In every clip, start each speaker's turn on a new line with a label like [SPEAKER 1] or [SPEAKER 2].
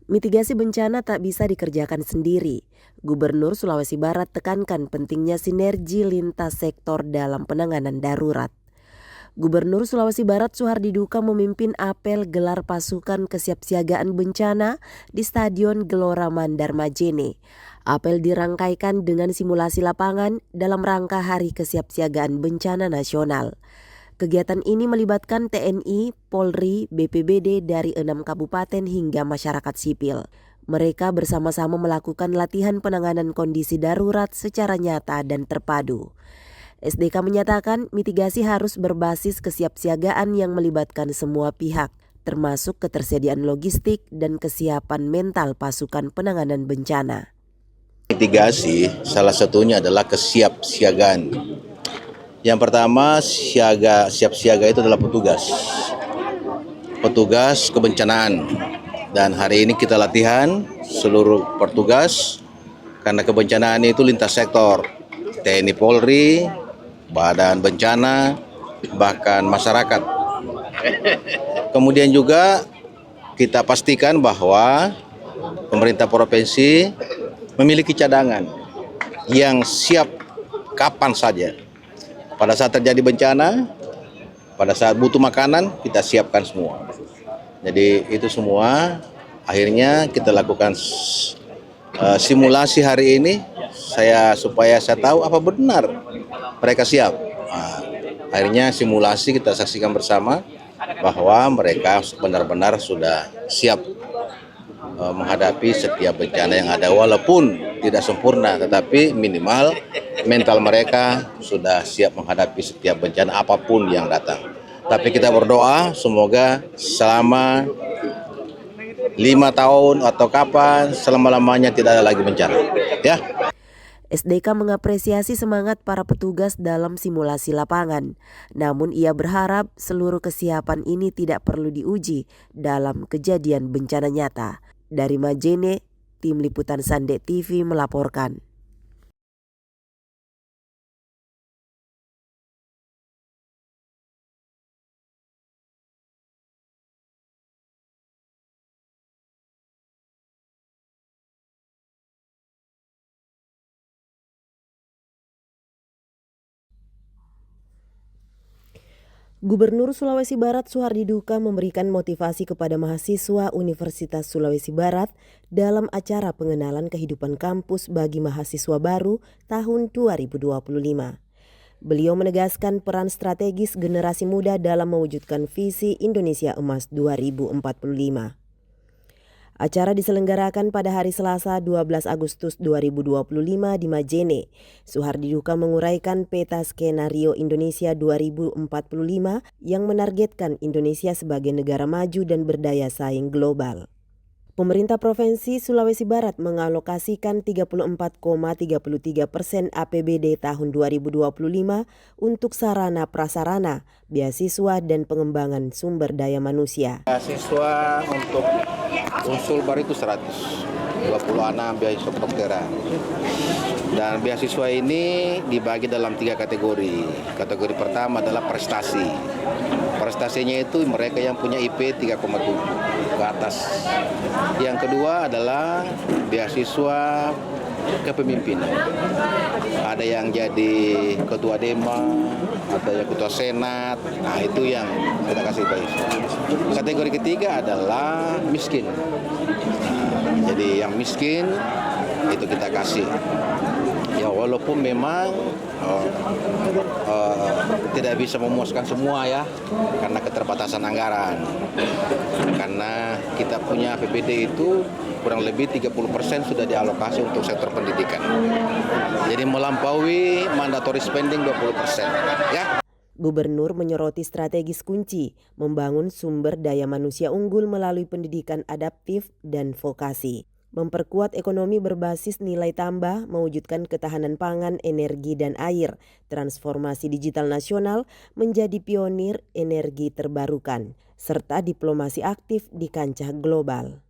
[SPEAKER 1] Mitigasi bencana tak bisa dikerjakan sendiri. Gubernur Sulawesi Barat tekankan pentingnya sinergi lintas sektor dalam penanganan darurat. Gubernur Sulawesi Barat Suhardi Duka memimpin apel gelar pasukan kesiapsiagaan bencana di Stadion Gelora Mandar Majene. Apel dirangkaikan dengan simulasi lapangan dalam rangka Hari Kesiapsiagaan Bencana Nasional. Kegiatan ini melibatkan TNI, Polri, BPBD dari 6 kabupaten hingga masyarakat sipil. Mereka bersama-sama melakukan latihan penanganan kondisi darurat secara nyata dan terpadu. SDK menyatakan mitigasi harus berbasis kesiapsiagaan yang melibatkan semua pihak, termasuk ketersediaan logistik dan kesiapan mental pasukan penanganan bencana.
[SPEAKER 2] Mitigasi salah satunya adalah kesiapsiagaan. Yang pertama, siap siaga itu adalah petugas kebencanaan. Dan hari ini kita latihan seluruh petugas karena kebencanaan itu lintas sektor. TNI Polri, Badan Bencana, bahkan masyarakat. Kemudian juga kita pastikan bahwa pemerintah provinsi memiliki cadangan yang siap kapan saja. Pada saat terjadi bencana, pada saat butuh makanan, kita siapkan semua. Jadi itu semua akhirnya kita lakukan simulasi hari ini supaya saya tahu apa benar mereka siap. Nah, akhirnya simulasi kita saksikan bersama bahwa mereka benar-benar sudah siap menghadapi setiap bencana yang ada, walaupun tidak sempurna, tetapi minimal mental mereka sudah siap menghadapi setiap bencana apapun yang datang. Tapi kita berdoa semoga selama 5 tahun atau kapan, selama-lamanya tidak ada lagi bencana. Ya.
[SPEAKER 1] SDK mengapresiasi semangat para petugas dalam simulasi lapangan. Namun ia berharap seluruh kesiapan ini tidak perlu diuji dalam kejadian bencana nyata. Dari Majene, Tim Liputan Sande TV melaporkan. Gubernur Sulawesi Barat Suhardi Duka memberikan motivasi kepada mahasiswa Universitas Sulawesi Barat dalam acara pengenalan kehidupan kampus bagi mahasiswa baru tahun 2025. Beliau menegaskan peran strategis generasi muda dalam mewujudkan visi Indonesia Emas 2045. Acara diselenggarakan pada hari Selasa 12 Agustus 2025 di Majene. Suhardi Duka menguraikan peta skenario Indonesia 2045 yang menargetkan Indonesia sebagai negara maju dan berdaya saing global. Pemerintah Provinsi Sulawesi Barat mengalokasikan 34,33% APBD tahun 2025 untuk sarana prasarana, beasiswa dan pengembangan sumber daya manusia.
[SPEAKER 2] Beasiswa untuk unsur baru itu 126 beasiswa kedokteran. Dan beasiswa ini dibagi dalam 3 kategori. Kategori pertama adalah prestasi. Prestasinya itu mereka yang punya IP 3,7 ke atas. Yang kedua adalah beasiswa kepemimpinan. Ada yang jadi ketua Dema, ada yang ketua Senat. Nah, itu yang kita kasih beasiswa. Kategori ketiga adalah miskin. Jadi yang miskin itu kita kasih. Ya walaupun memang tidak bisa memuaskan semua ya, karena keterbatasan anggaran. Karena kita punya APBD itu kurang lebih 30% sudah dialokasi untuk sektor pendidikan. Jadi melampaui mandatory spending 20%. Ya.
[SPEAKER 1] Gubernur menyoroti strategis kunci membangun sumber daya manusia unggul melalui pendidikan adaptif dan vokasi, memperkuat ekonomi berbasis nilai tambah, mewujudkan ketahanan pangan, energi dan air, transformasi digital nasional menjadi pionir energi terbarukan, serta diplomasi aktif di kancah global.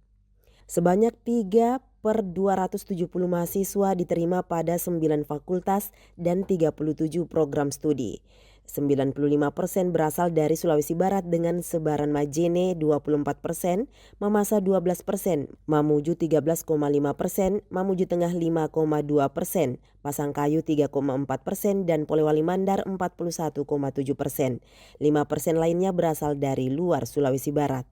[SPEAKER 1] Sebanyak 3/270 mahasiswa diterima pada 9 fakultas dan 37 program studi. 95% berasal dari Sulawesi Barat dengan sebaran Majene 24%, Mamasa 12%, Mamuju 13,5%, Mamuju Tengah 5,2%, Pasangkayu 3,4%, dan Polewali Mandar 41,7%. 5% lainnya berasal dari luar Sulawesi Barat.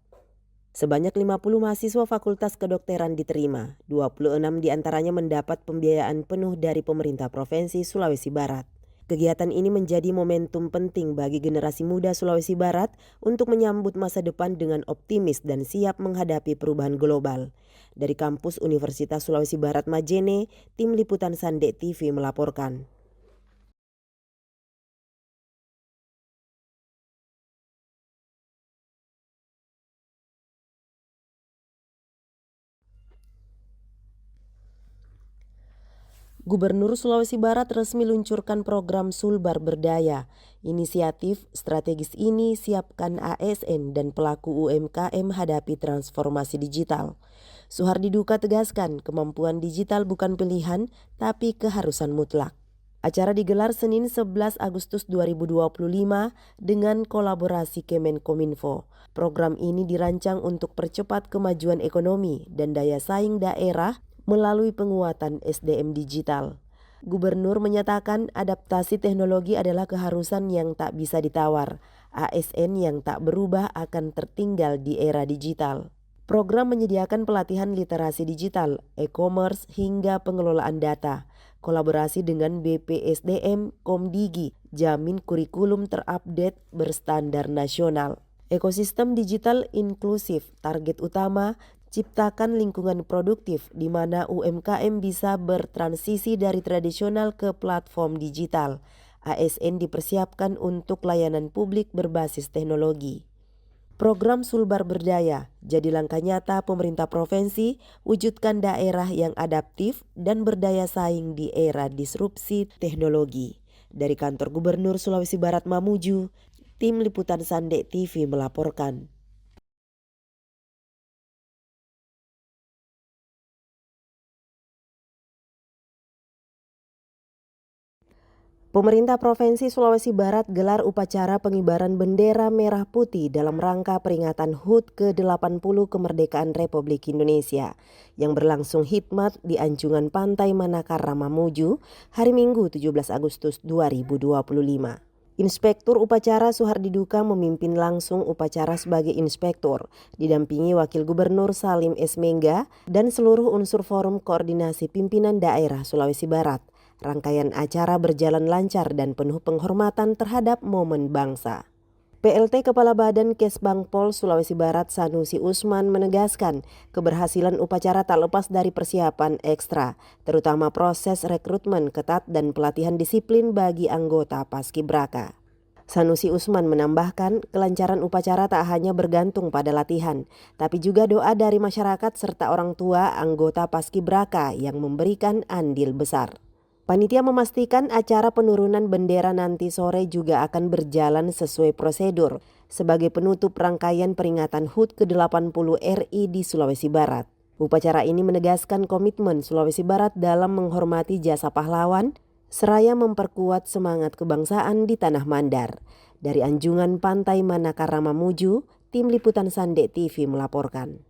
[SPEAKER 1] Sebanyak 50 mahasiswa Fakultas Kedokteran diterima, 26 diantaranya mendapat pembiayaan penuh dari pemerintah Provinsi Sulawesi Barat. Kegiatan ini menjadi momentum penting bagi generasi muda Sulawesi Barat untuk menyambut masa depan dengan optimis dan siap menghadapi perubahan global. Dari kampus Universitas Sulawesi Barat Majene, tim liputan Sande TV melaporkan. Gubernur Sulawesi Barat resmi luncurkan program Sulbar Berdaya. Inisiatif strategis ini siapkan ASN dan pelaku UMKM hadapi transformasi digital. Suhardi Duka tegaskan kemampuan digital bukan pilihan tapi keharusan mutlak. Acara digelar Senin 11 Agustus 2025 dengan kolaborasi Kemenkominfo. Program ini dirancang untuk percepat kemajuan ekonomi dan daya saing daerah melalui penguatan SDM digital. Gubernur menyatakan adaptasi teknologi adalah keharusan yang tak bisa ditawar. ASN yang tak berubah akan tertinggal di era digital. Program menyediakan pelatihan literasi digital, e-commerce hingga pengelolaan data. Kolaborasi dengan BPSDM, Komdigi, jamin kurikulum terupdate berstandar nasional. Ekosistem digital inklusif, target utama ciptakan lingkungan produktif di mana UMKM bisa bertransisi dari tradisional ke platform digital. ASN dipersiapkan untuk layanan publik berbasis teknologi. Program Sulbar Berdaya jadi langkah nyata pemerintah provinsi wujudkan daerah yang adaptif dan berdaya saing di era disrupsi teknologi. Dari kantor Gubernur Sulawesi Barat Mamuju, tim liputan Sande TV melaporkan. Pemerintah Provinsi Sulawesi Barat gelar upacara pengibaran bendera merah putih dalam rangka peringatan HUT ke-80 Kemerdekaan Republik Indonesia yang berlangsung hikmat di Anjungan Pantai Manakara Mamuju hari Minggu 17 Agustus 2025. Inspektur Upacara Suhardi Duka memimpin langsung upacara sebagai inspektur, didampingi Wakil Gubernur Salim S. Mengga dan seluruh unsur Forum Koordinasi Pimpinan Daerah Sulawesi Barat. Rangkaian acara berjalan lancar dan penuh penghormatan terhadap momen bangsa. PLT Kepala Badan Kesbangpol Sulawesi Barat Sanusi Usman menegaskan keberhasilan upacara tak lepas dari persiapan ekstra, terutama proses rekrutmen ketat dan pelatihan disiplin bagi anggota Paskibraka. Sanusi Usman menambahkan kelancaran upacara tak hanya bergantung pada latihan, tapi juga doa dari masyarakat serta orang tua anggota Paskibraka yang memberikan andil besar. Panitia memastikan acara penurunan bendera nanti sore juga akan berjalan sesuai prosedur sebagai penutup rangkaian peringatan HUT ke-80 RI di Sulawesi Barat. Upacara ini menegaskan komitmen Sulawesi Barat dalam menghormati jasa pahlawan seraya memperkuat semangat kebangsaan di Tanah Mandar. Dari Anjungan Pantai Manakara Mamuju, tim liputan Sande TV melaporkan.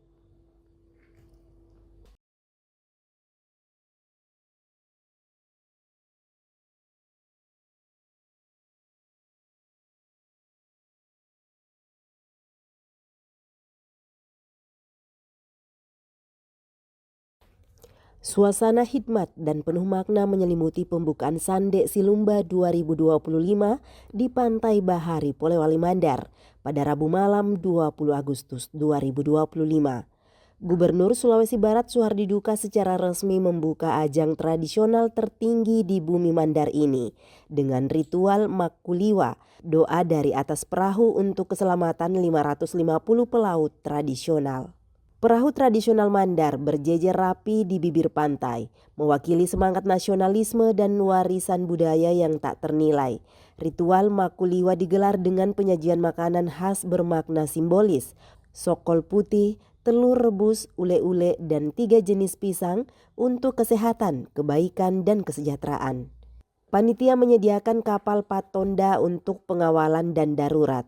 [SPEAKER 1] Suasana hikmat dan penuh makna menyelimuti pembukaan Sande Silumba 2025 di Pantai Bahari Polewali Mandar pada Rabu malam 20 Agustus 2025. Gubernur Sulawesi Barat Suhardi Duka secara resmi membuka ajang tradisional tertinggi di bumi Mandar ini dengan ritual Makuliwa, doa dari atas perahu untuk keselamatan 550 pelaut tradisional. Perahu tradisional Mandar berjejer rapi di bibir pantai, mewakili semangat nasionalisme dan warisan budaya yang tak ternilai. Ritual Makuliwa digelar dengan penyajian makanan khas bermakna simbolis, sokol putih, telur rebus, ule-ule, dan 3 jenis pisang untuk kesehatan, kebaikan, dan kesejahteraan. Panitia menyediakan kapal patonda untuk pengawalan dan darurat.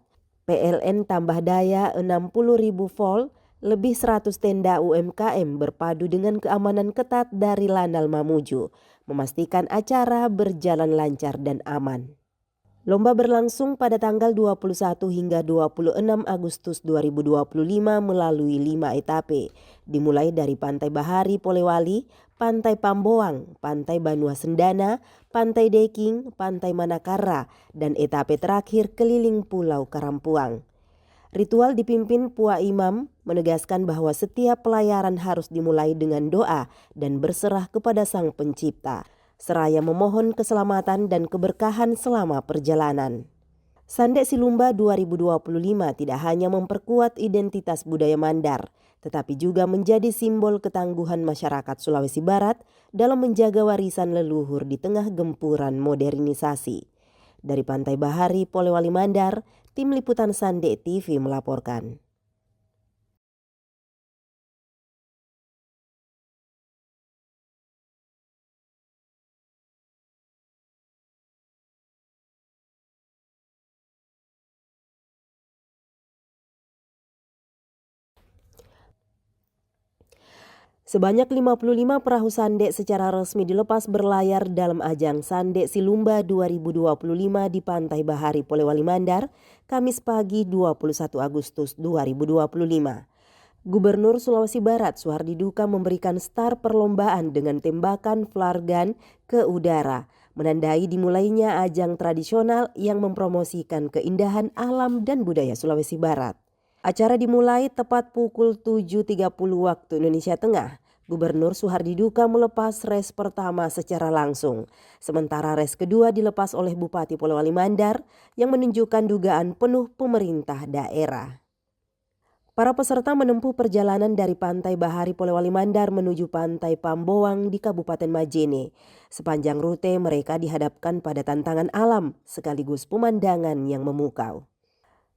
[SPEAKER 1] PLN tambah daya 60.000 volt, lebih 100 tenda UMKM berpadu dengan keamanan ketat dari Lanal Mamuju, memastikan acara berjalan lancar dan aman. Lomba berlangsung pada tanggal 21 hingga 26 Agustus 2025 melalui 5 etape, dimulai dari Pantai Bahari Polewali, Pantai Pamboang, Pantai Banua Sendana, Pantai Deking, Pantai Manakara, dan etape terakhir keliling Pulau Karampuang. Ritual dipimpin Pua Imam menegaskan bahwa setiap pelayaran harus dimulai dengan doa dan berserah kepada Sang Pencipta, seraya memohon keselamatan dan keberkahan selama perjalanan. Sandek Silumba 2025 tidak hanya memperkuat identitas budaya Mandar, tetapi juga menjadi simbol ketangguhan masyarakat Sulawesi Barat dalam menjaga warisan leluhur di tengah gempuran modernisasi. Dari Pantai Bahari, Polewali Mandar, Tim Liputan Sandek TV melaporkan. Sebanyak 55 perahu sandek secara resmi dilepas berlayar dalam ajang Sandek Silumba 2025 di Pantai Bahari Polewali Mandar, Kamis pagi 21 Agustus 2025. Gubernur Sulawesi Barat Suhardi Duka memberikan star perlombaan dengan tembakan flare gun ke udara, menandai dimulainya ajang tradisional yang mempromosikan keindahan alam dan budaya Sulawesi Barat. Acara dimulai tepat pukul 7.30 waktu Indonesia Tengah. Gubernur Suhardi Duka melepas res pertama secara langsung, sementara res kedua dilepas oleh Bupati Polewali Mandar yang menunjukkan dugaan penuh pemerintah daerah. Para peserta menempuh perjalanan dari Pantai Bahari Polewali Mandar menuju Pantai Pamboang di Kabupaten Majene. Sepanjang rute mereka dihadapkan pada tantangan alam sekaligus pemandangan yang memukau.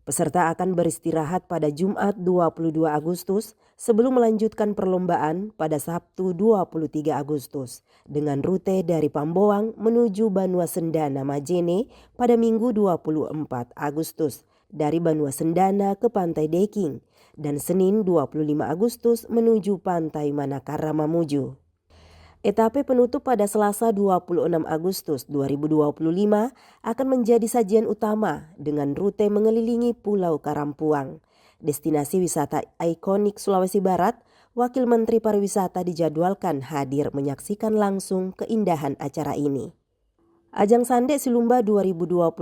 [SPEAKER 1] Peserta akan beristirahat pada Jumat 22 Agustus sebelum melanjutkan perlombaan pada Sabtu 23 Agustus dengan rute dari Pamboang menuju Banua Sendana Majene pada Minggu 24 Agustus dari Banua Sendana ke Pantai Deking dan Senin 25 Agustus menuju Pantai Manakara Mamuju. Etape penutup pada Selasa 26 Agustus 2025 akan menjadi sajian utama dengan rute mengelilingi Pulau Karampuang. Destinasi wisata ikonik Sulawesi Barat, Wakil Menteri Pariwisata dijadwalkan hadir menyaksikan langsung keindahan acara ini. Ajang Sandek Silumba 2025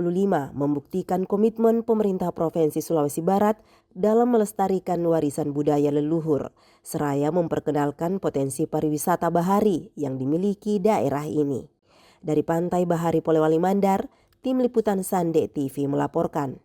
[SPEAKER 1] membuktikan komitmen pemerintah Provinsi Sulawesi Barat dalam melestarikan warisan budaya leluhur, seraya memperkenalkan potensi pariwisata bahari yang dimiliki daerah ini. Dari Pantai Bahari Polewali Mandar, Tim Liputan Sandek TV melaporkan.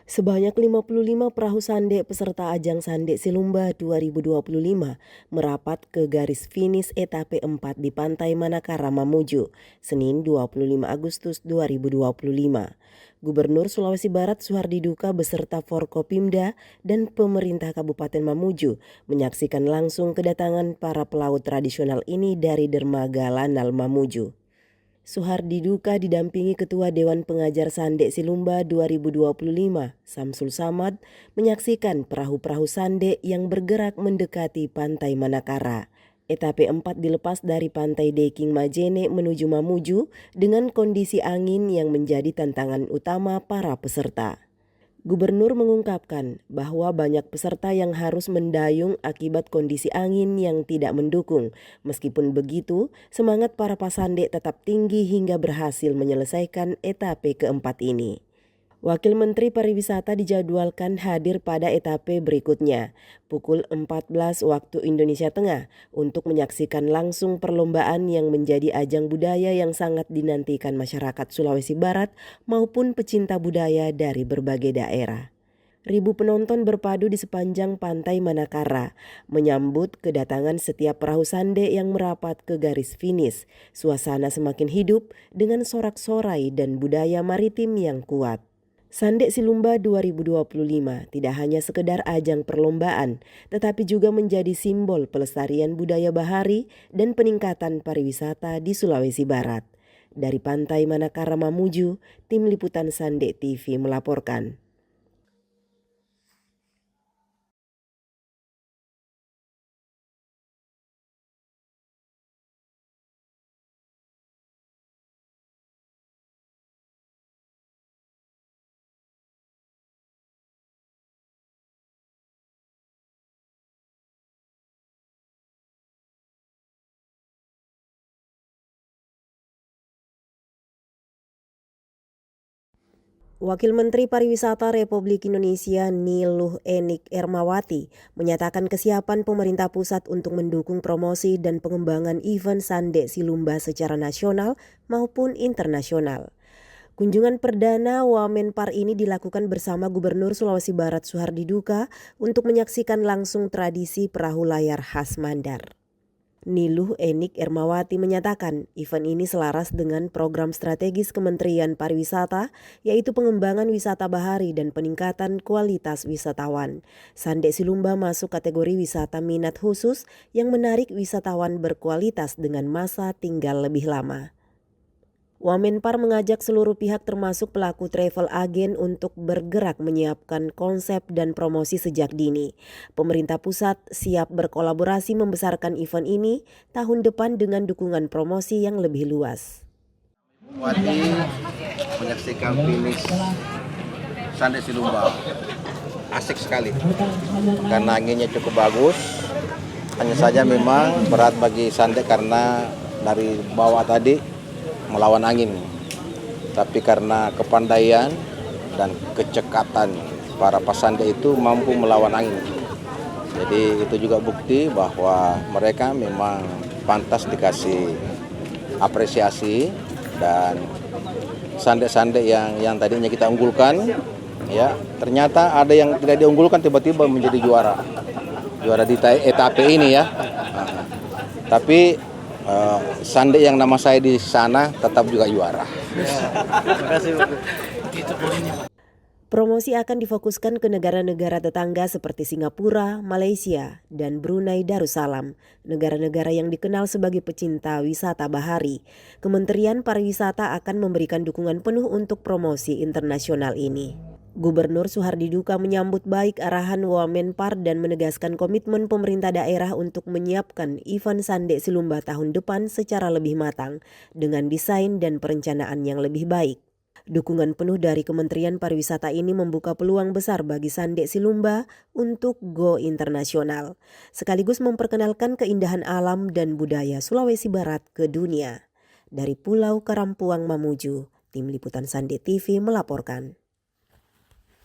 [SPEAKER 1] Sebanyak 55 perahu sandek peserta ajang Sandek Silumba 2025 merapat ke garis finish etape 4 di Pantai Manakara Mamuju, Senin 25 Agustus 2025. Gubernur Sulawesi Barat Suhardi Duka beserta Forkopimda dan pemerintah Kabupaten Mamuju menyaksikan langsung kedatangan para pelaut tradisional ini dari dermaga Lanal Mamuju. Suhardi Duka didampingi Ketua Dewan Pengajar Sandek Silumba 2025, Samsul Samad, menyaksikan perahu-perahu sandek yang bergerak mendekati Pantai Manakara. Etape 4 dilepas dari Pantai Deking Majene menuju Mamuju dengan kondisi angin yang menjadi tantangan utama para peserta. Gubernur mengungkapkan bahwa banyak peserta yang harus mendayung akibat kondisi angin yang tidak mendukung. Meskipun begitu, semangat para pasandek tetap tinggi hingga berhasil menyelesaikan etape keempat ini. Wakil Menteri Pariwisata dijadwalkan hadir pada etape berikutnya, pukul 14 waktu Indonesia Tengah, untuk menyaksikan langsung perlombaan yang menjadi ajang budaya yang sangat dinantikan masyarakat Sulawesi Barat maupun pecinta budaya dari berbagai daerah. Ribu penonton berpadu di sepanjang pantai Manakara menyambut kedatangan setiap perahu sande yang merapat ke garis finish. Suasana semakin hidup dengan sorak-sorai dan budaya maritim yang kuat. Sande Silumba 2025 tidak hanya sekedar ajang perlombaan, tetapi juga menjadi simbol pelestarian budaya bahari dan peningkatan pariwisata di Sulawesi Barat. Dari Pantai Manakara Mamuju, Tim Liputan Sande TV melaporkan. Wakil Menteri Pariwisata Republik Indonesia Niluh Enik Ermawati menyatakan kesiapan pemerintah pusat untuk mendukung promosi dan pengembangan event Sande Silumba secara nasional maupun internasional. Kunjungan perdana Wamenpar ini dilakukan bersama Gubernur Sulawesi Barat Suhardi Duka untuk menyaksikan langsung tradisi perahu layar khas Mandar. Niluh Enik Ermawati menyatakan event ini selaras dengan program strategis Kementerian Pariwisata, yaitu pengembangan wisata bahari dan peningkatan kualitas wisatawan. Sande Silumba masuk kategori wisata minat khusus yang menarik wisatawan berkualitas dengan masa tinggal lebih lama. Wamenpar mengajak seluruh pihak termasuk pelaku travel agen untuk bergerak menyiapkan konsep dan promosi sejak dini. Pemerintah pusat siap berkolaborasi membesarkan event ini tahun depan dengan dukungan promosi yang lebih luas.
[SPEAKER 2] Wati menyaksikan finish Sande Silumba. Asik sekali karena anginnya cukup bagus. Hanya saja memang berat bagi Sande karena dari bawah tadi melawan angin, tapi karena kepandaian dan kecekatan para pasande itu mampu melawan angin. Jadi itu juga bukti bahwa mereka memang pantas dikasih apresiasi, dan sande-sande yang tadinya kita unggulkan, ya ternyata ada yang tidak diunggulkan tiba-tiba menjadi juara di etape ini ya. Tapi sande yang nama saya di sana tetap juga juara.
[SPEAKER 1] Promosi akan difokuskan ke negara-negara tetangga seperti Singapura, Malaysia, dan Brunei Darussalam, negara-negara yang dikenal sebagai pecinta wisata bahari. Kementerian Pariwisata akan memberikan dukungan penuh untuk promosi internasional ini. Gubernur Suhardi Duka menyambut baik arahan Wamenpar dan menegaskan komitmen pemerintah daerah untuk menyiapkan event Sande Silumba tahun depan secara lebih matang dengan desain dan perencanaan yang lebih baik. Dukungan penuh dari Kementerian Pariwisata ini membuka peluang besar bagi Sande Silumba untuk go internasional, sekaligus memperkenalkan keindahan alam dan budaya Sulawesi Barat ke dunia. Dari Pulau Karampuang Mamuju, Tim Liputan Sande TV melaporkan.